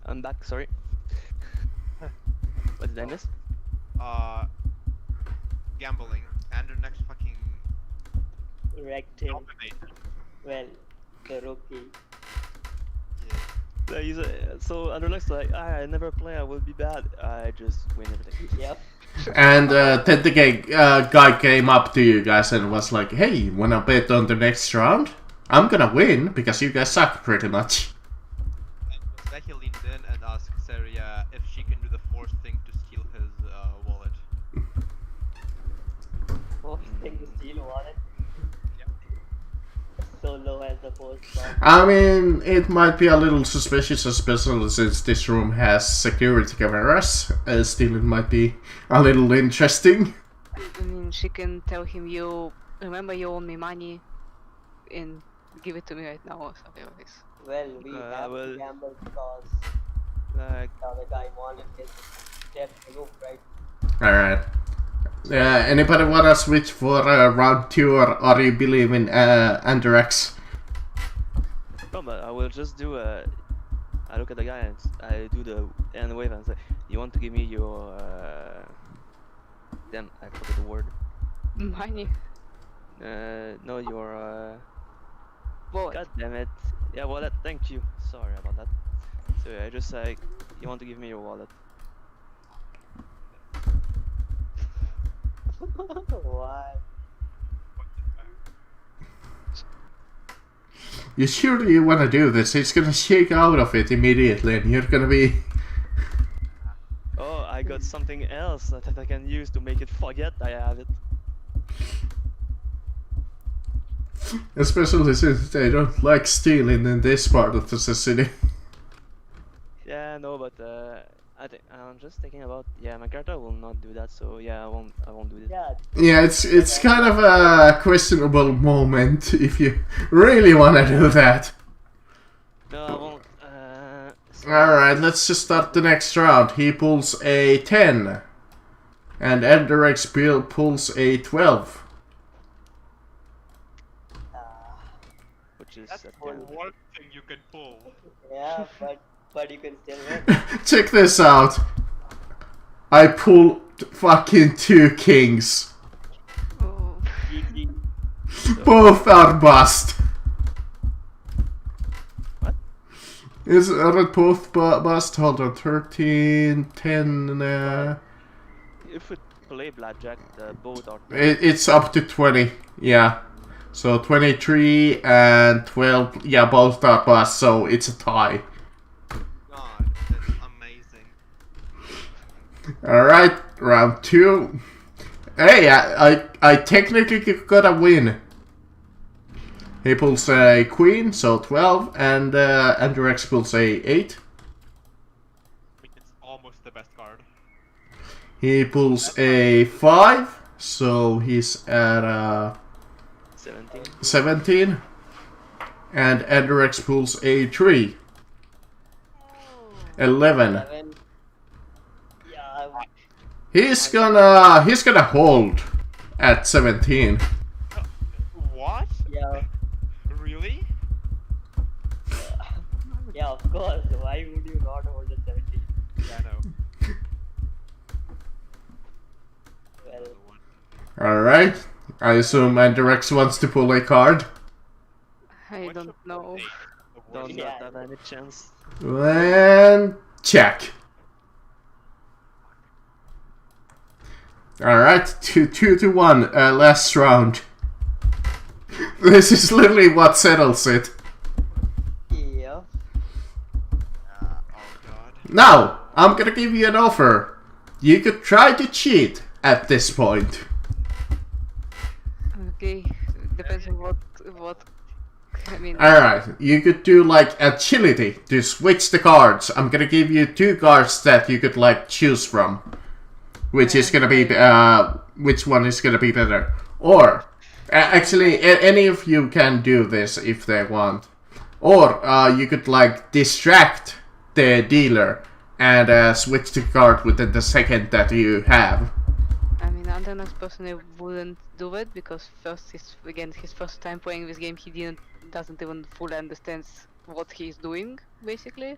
I'm back, sorry. What did I miss? Gambling and their next fucking wrecked him. combination. Well, the rookie. Yeah. So Underlux like, I never play, I will be bad. I just win everything. Yep. And then the guy came up to you guys and was like, hey, wanna bet on the next round? I'm gonna win because you guys suck pretty much. And instead he leaned in and asked Saria if she can do the fourth thing to steal his wallet. First thing to steal wallet. Yep. So low as the first one. I mean, it might be a little suspicious, especially since this room has security cameras. Stealing might be a little interesting. I mean, she can tell him, you remember you owe me money, and give it to me right now or something like this. Well, we have well- to gamble because Like, the other guy wanted his death roof, right? Alright. Anybody wanna switch for round 2 or you believe in Anderex? no, but I will just do I look at the guy and I do the hand wave and say, you want to give me your Damn, I forgot the word. Money. No, your What? God damn it. Yeah, wallet. Thank you. Sorry about that. So yeah, just like you want to give me your wallet. Why? You sure you want to do this? It's gonna shake out of it immediately, and you're gonna be. Oh, I got something else that I can use to make it forget I have it. Especially since they don't like stealing in this part of the city. Yeah, no, but I think I'm just thinking about. Yeah, my character will not do that. So yeah, I won't do this. Yeah. Yeah, it's kind of a questionable moment if you really want to do that. No, I won't. Alright, let's just start the next round. He pulls a 10. And Enderex pulls a 12. Which is That's the worst thing you can pull. Yeah, but you can still win. Check this out. I pulled fucking 2 kings. Oh. GG. Both are bust. What? Are both bust? Hold on, 13, 10, If we play blackjack, both are. it's up to 20, yeah. So 23 and 12, yeah, both are bust, so it's a tie. God, that's amazing. Alright, round 2. Hey, I technically got a win. He pulls a queen, so 12, and Enderex pulls a 8. I mean, it's almost the best card. He pulls a 5, so he's at 17. 17. And Enderex pulls a 3. 11. 11. Yeah, He's gonna hold at 17. What? yeah, Really? yeah, of course. Why would you not hold a 17? Yeah, no. Well, Alright. I assume Enderex wants to pull a card. I What's don't your know. take? The Don't worst Yeah. have any chance. And check. Alright, 2 to 1, last round. This is literally what settles it. yeah. Oh god. Now, I'm gonna give you an offer. You could try to cheat at this point. Okay, depends on what. I mean, Alright, you could do like agility to switch the cards. I'm gonna give you 2 cards that you could like choose from. Which is gonna be, which one is gonna be better. Or, actually, any of you can do this if they want. Or, you could like distract the dealer and switch the card within the second that you have. I mean, Antanas personally wouldn't do it because first, his first time playing this game, he doesn't even fully understand what he's doing, basically.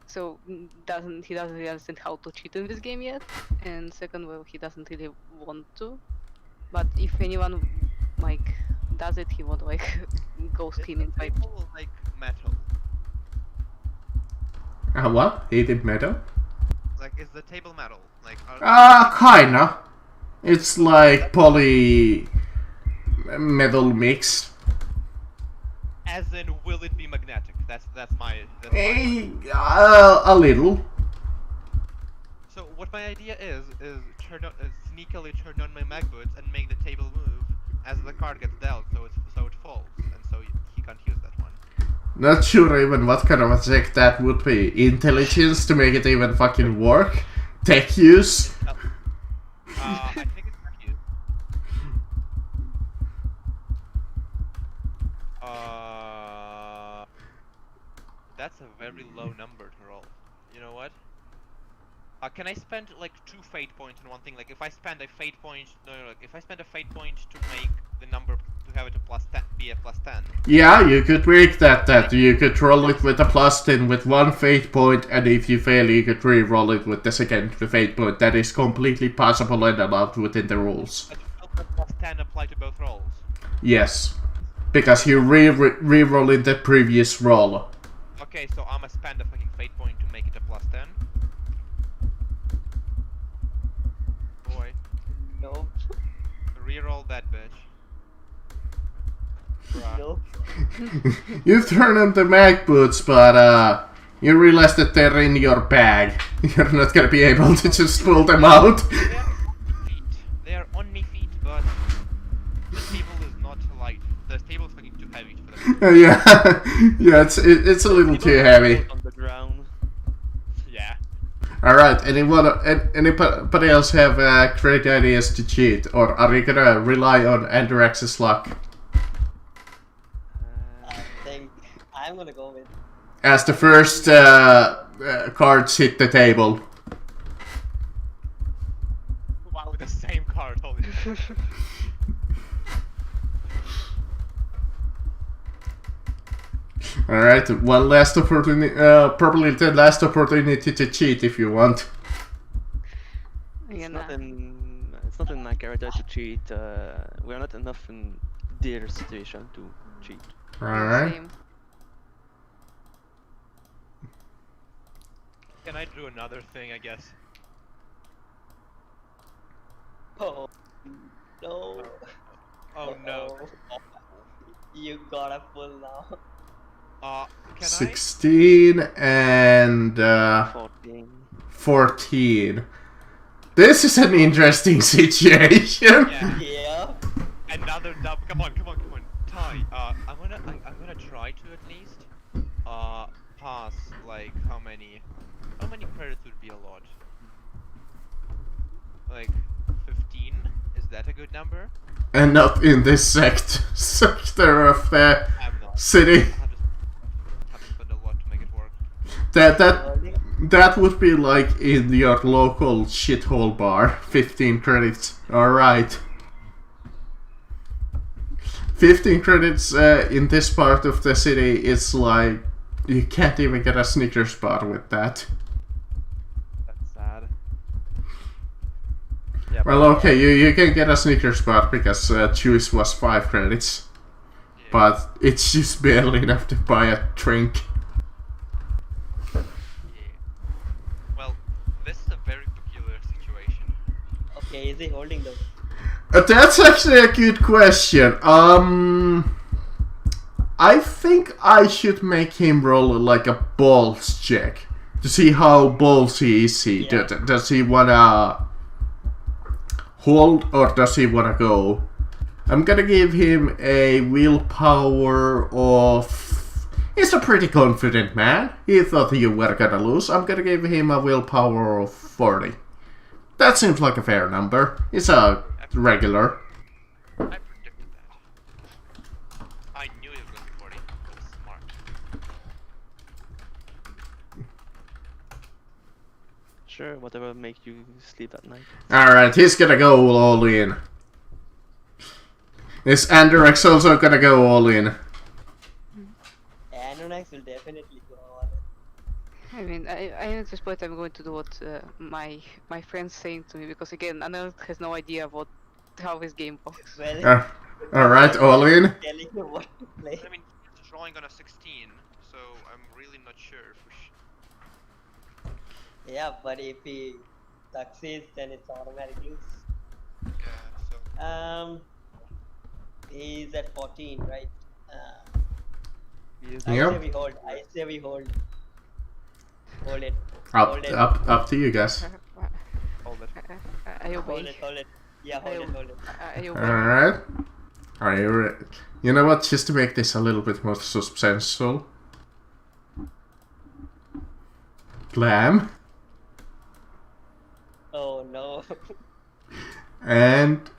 So he doesn't really understand how to cheat in this game yet. And second, well, he doesn't really want to. But if anyone like does it, he won't like ghost Is him the inside. table like metal? What? Heated metal? Like, is the table metal? Like, are Kinda. It's like poly metal mix. as in, will it be magnetic? That's my. A little. So what my idea is sneakily turn on my mag boots and make the table move as the card gets dealt, so it falls, and so he can't use that one. Not sure even what kind of a check that would be. Intelligence to make it even fucking work? Tech use? I think it's not used. That's a very low number to roll. You know what? Can I spend like 2 fate points on one thing? Like if I spend a fate point, no, like if I spend a fate point to make the to have it a be a +10. Yeah, you could break that you could roll it with a +10 with one fate point, and if you fail, you could re-roll it with the second fate point. That is completely possible and allowed within the rules. But will the +10 apply to both rolls? Yes, because you re-roll in the previous roll. Okay, so I'ma spend a fucking fate point to make it a +10. Boy, No. reroll that bitch. Bruh. No. You turn on the mag boots, but you realize that they're in your bag. You're not gonna be able to just pull them out. Feet. They are only feet, but the table is not light. The table is fucking too heavy for them. Yeah, it's a little too heavy. On the ground. Yeah. All right, anybody else have great ideas to cheat, or are you gonna rely on Andorex's luck I think I'm gonna go with. as the first cards hit the table? Wow, with the same card, holy shit. All right, one last opportunity, probably the last opportunity to cheat if you want. It's not in my character to cheat. We're not enough in their situation to cheat. All right. Same. Can I do another thing, I guess? Oh no. Oh no. You gotta pull now. Can 16 and 14. 14. This is an interesting situation. Yeah. Yeah. Another dub. Come on. Ty. I'm gonna try to at least pass like how many credits would be a lot? Like 15? Is that a good number? And not in this sector of the I'm not. city. Have to spend a lot to make it work. That would be like in your local shithole bar. 15 credits. Alright. 15 credits in this part of the city is like you can't even get a Snickers bar with that. That's sad. Yeah, Well, okay, you can get a Snickers bar because juice was 5 credits, Yeah. but it's just barely enough to buy a drink. Yeah. Well, this is a very peculiar situation. Okay, is he holding them? That's actually a good question. I think I should make him roll like a balls check to see how ballsy is he. Yeah. Does he wanna hold or does he wanna go? I'm gonna give him a willpower of... He's a pretty confident man. He thought you were gonna lose. I'm gonna give him a willpower of 40. That seems like a fair number. It's a regular. I predicted that. I knew it was going to be 40. That was smart. Sure, whatever makes you sleep at night. Alright, he's gonna go all in. Is Andrex also gonna go all in? Anonax will definitely go on it. I mean, I at this point I'm going to do what my friend's saying to me, because again, Anil has no idea how his game works. Well, Alright, all in. telling you what to play. I mean, he's drawing on a 16, so I'm really not sure if we should. Yeah, but if he succeeds, then it's automatic lose. Yeah, so. He's at 14, right? He is I Yep. say we hold. I say we hold. Hold it. Up, Hold it. up to you guys. Hold it. I Hold obey. it. Hold it. Yeah, hold it. Hold it. I obey. Alright. Are you ready? You know what? Just to make this a little bit more suspenseful. Glam. Oh no. And...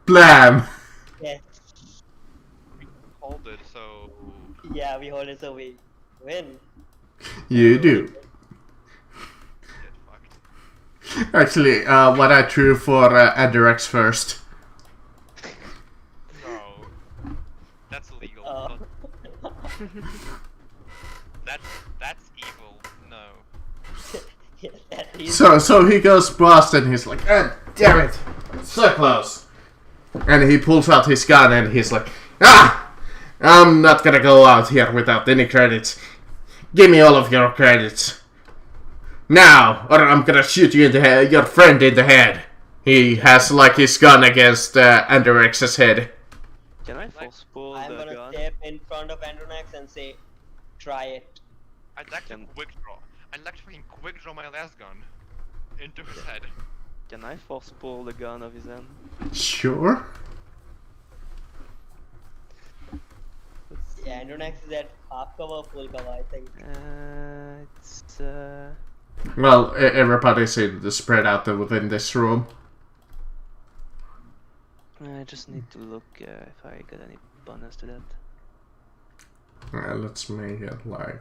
Blam! Yes. We hold it, so. Yeah, we hold it so we win. You do. Get fucked. Actually, what I drew for Andrex first. No. That's evil. No. Yeah, that is. So he goes past and he's like, ah, damn it, so close. And he pulls out his gun and he's like, ah, I'm not gonna go out here without any credits. Give me all of your credits. Now, or I'm gonna shoot you in the head, your friend in the head. He has like his gun against Andorex's head. Can I force pull I'm the gonna gun? step in front of Andronax and say, try it. I'd like to Can- quick draw. I'd like to fucking quick draw my last gun into his head. Can I force pull the gun of his hand? Sure. Yeah, Andronax is at half cover, full cover, I think. It's Well, everybody's spread out within this room. I just need to look if I got any bonus to that. Let's make it like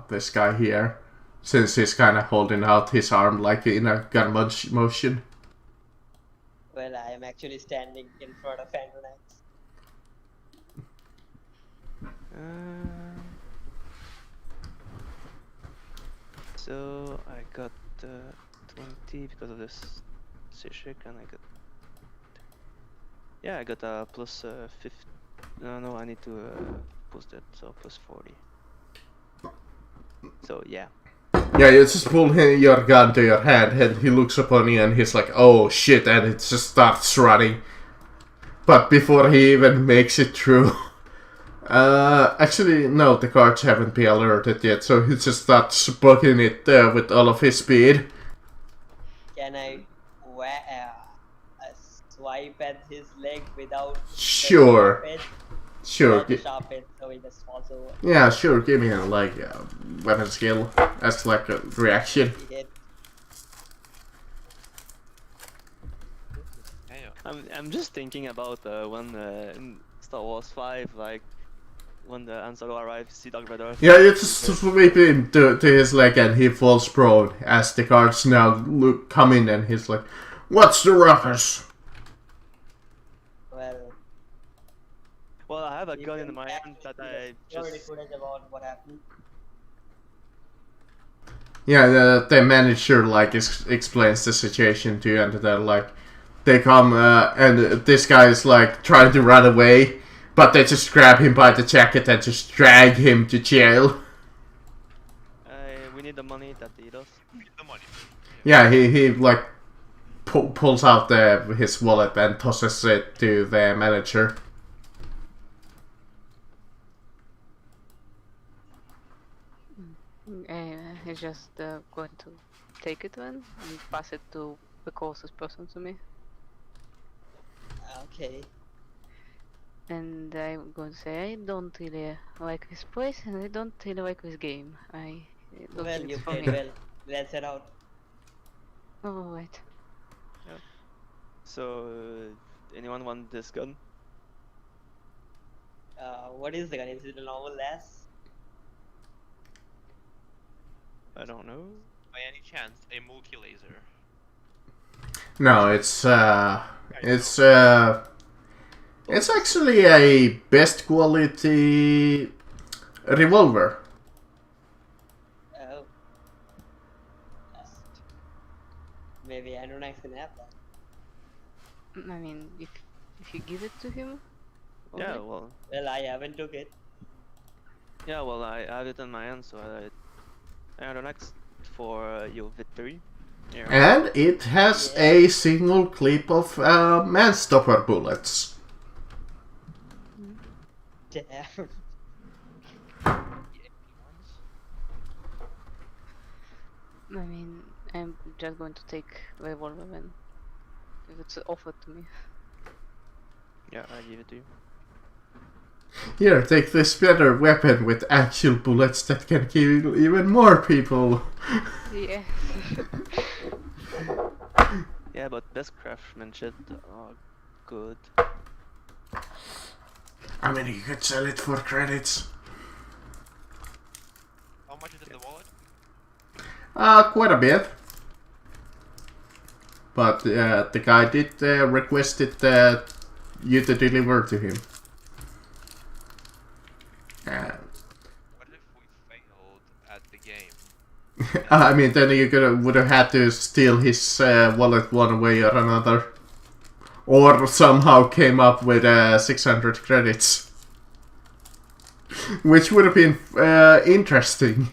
this guy here, since he's kind of holding out his arm like in a gun motion. Well, I am actually standing in front of Andronax. So I got 20 because of this Sishik, and I got. Yeah, I got a plus 50. No, I need to boost it, so plus 40. So yeah. Yeah, you just pull your gun to your hand and he looks upon you and he's like, oh shit, and it just starts running. But before he even makes it through, actually, no, the guards haven't been alerted yet, so he just starts booking it with all of his speed. Can I swipe at his leg without the Sure. sharp edge? Sure. Without the sharp edge, so he just falls over. Yeah, sure, give me a weapon skill as like a reaction. He hit. Hey, I'm just thinking about when in Star Wars 5, like when the Han Solo arrives, see Darth Vader. Yeah, you just sweep him to his leg and he falls prone as the guards now come in and he's like, what's the ruckus? Well, Well, I have a you gun can in my hand that I already just. footage about what happened. Yeah, the manager like explains the situation to you, and they're like, they come and this guy is like trying to run away, but they just grab him by the jacket and just drag him to jail. We need the money that he does. the money. Yeah, he like pulls out his wallet and tosses it to the manager. He's just going to take it then and pass it to the closest person to me. Okay. And I'm going to say I don't really like this place and I don't really like this game. I don't Well, think you it's for played me. well. Let's head out. Oh wait. So, anyone want this gun? What is the gun? Is it a normal lass? I don't know. By any chance, a multi-laser. No, it's actually a best quality revolver. Oh. Just... Maybe Andronax can have that. I mean, if you give it to him. Yeah, alright. well, Well, I haven't took it. I have it in my hand, so I don't next for your victory. Here. And it has a single clip of man-stopper bullets. Damn. I mean, I'm just going to take the revolver then. If it's offered to me. Yeah, I give it to you. Here, take this better weapon with actual bullets that can kill even more people. Yeah. Yeah, but best craftsmanship are good. I mean, you could sell it for credits. How much is in the wallet? Quite a bit. But the guy did request it you to deliver to him. I mean, then you would have had to steal his wallet one way or another. Or somehow came up with 600 credits. Which would have been interesting.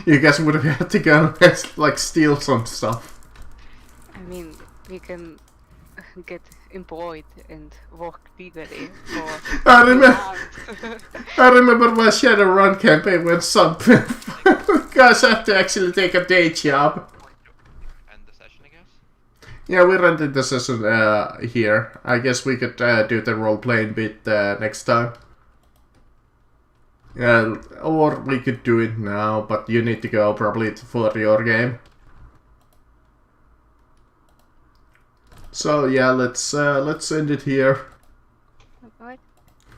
You guys would have had to go and like steal some stuff. I mean, we can get employed and work legally for I remember my Shadowrun campaign when some guys had to actually take a day job. End the session, I guess. Yeah, we rented the session here. I guess we could do the role-playing bit next time. Yeah, or we could do it now, but you need to go probably for your game. So yeah, let's end it here.